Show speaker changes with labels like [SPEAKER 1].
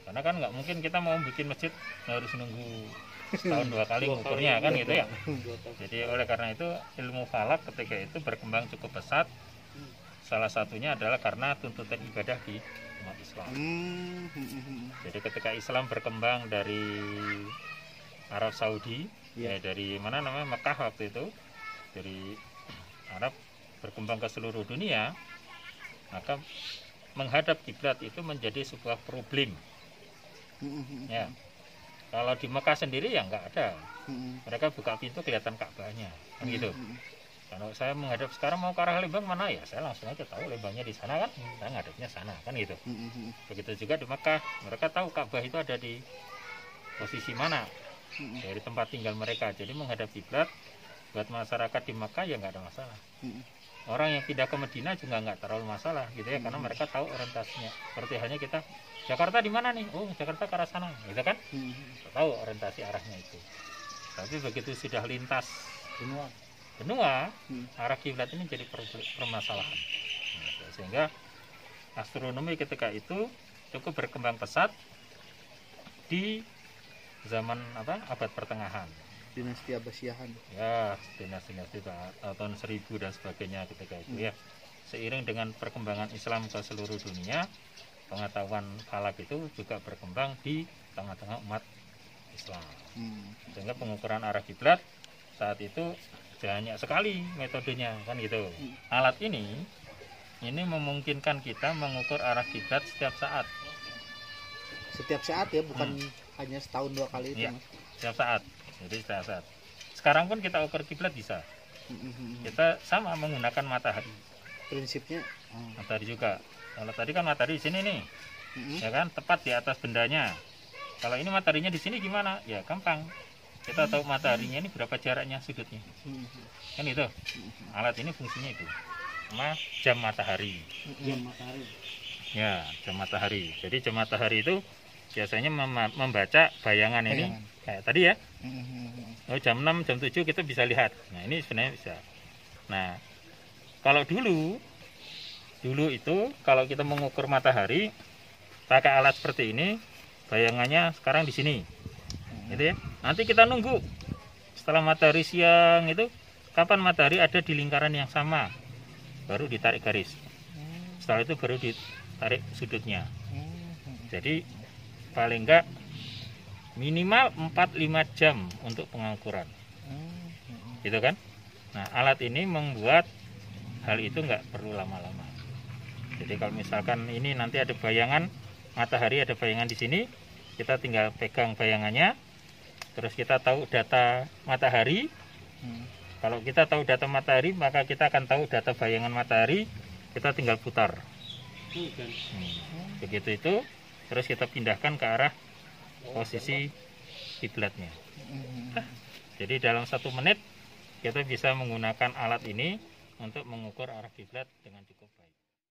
[SPEAKER 1] Karena kan nggak mungkin kita mau bikin masjid harus nunggu setahun 2 kali ngukurnya kan gitu ya. Jadi oleh karena itu ilmu falak ketika itu berkembang cukup pesat. Salah satunya adalah karena tuntutan ibadah di umat Islam. Jadi ketika Islam berkembang dari Arab Saudi, ya dari mana namanya Mekah waktu itu, dari Arab berkembang ke seluruh dunia, maka menghadap kiblat itu menjadi sebuah problem. Ya, kalau di Mekah sendiri ya nggak ada. Mereka buka pintu kelihatan Ka'bahnya, kan gitu. Kalau saya menghadap sekarang mau ke arah Lembang mana ya, saya langsung aja tahu Lembangnya di sana kan, saya ngadepnya sana kan gitu. Begitu juga di Mekah, mereka tahu Ka'bah itu ada di posisi mana dari tempat tinggal mereka. Jadi menghadap kiblat buat masyarakat di Mekah ya nggak ada masalah. Orang yang pindah ke Madinah juga nggak terlalu masalah gitu ya, karena mereka tahu orientasinya. Seperti halnya kita, Jakarta di mana nih? Oh, Jakarta ke arah sana, gitu kan? Tahu orientasi arahnya itu. Tapi begitu sudah lintas benua, arah kiblat ini jadi permasalahan. Sehingga astronomi ketika itu cukup berkembang pesat di zaman abad pertengahan.
[SPEAKER 2] Dinasti Abbasiyahan.
[SPEAKER 1] Ya, dinasti tahun 1000 dan sebagainya ketika itu ya. Seiring dengan perkembangan Islam ke seluruh dunia, pengetahuan falak itu juga berkembang di tengah-tengah umat Islam. Sehingga pengukuran arah kiblat saat itu banyak sekali metodenya kan gitu. Alat ini memungkinkan kita mengukur arah kiblat setiap saat.
[SPEAKER 2] Setiap saat ya, bukan hanya setahun 2 kali itu.
[SPEAKER 1] Ya, setiap saat. Jadi setiap saat. Sekarang pun kita ukur kiblat bisa. Kita sama menggunakan matahari.
[SPEAKER 2] Prinsipnya
[SPEAKER 1] Matahari juga. Kalau tadi kan matahari di sini nih, ya kan, tepat di atas bendanya. Kalau ini mataharinya di sini gimana? Ya gampang. Kita tahu mataharinya ini berapa jaraknya sudutnya. Kan itu. Alat ini fungsinya itu. Sama jam matahari.
[SPEAKER 2] jam matahari.
[SPEAKER 1] Ya, jam matahari. Jadi jam matahari itu biasanya membaca bayangan ini kayak tadi ya. Oh, jam 6, jam 7 kita bisa lihat. Nah, ini sebenarnya bisa. Nah, kalau dulu itu kalau kita mengukur matahari pakai alat seperti ini, bayangannya sekarang di sini. Gitu ya. Nanti kita nunggu setelah matahari siang itu kapan matahari ada di lingkaran yang sama. Baru ditarik garis. Setelah itu baru ditarik sudutnya. Jadi paling enggak minimal 4-5 jam untuk pengukuran. Gitu kan? Nah, alat ini membuat hal itu enggak perlu lama-lama. Jadi kalau misalkan ini nanti ada bayangan matahari, ada bayangan di sini, kita tinggal pegang bayangannya, terus kita tahu data matahari. Kalau kita tahu data matahari, maka kita akan tahu data bayangan matahari, kita tinggal putar. Begitu itu, terus kita pindahkan ke arah posisi kiblatnya. Jadi dalam 1 menit kita bisa menggunakan alat ini untuk mengukur arah kiblat dengan cukup.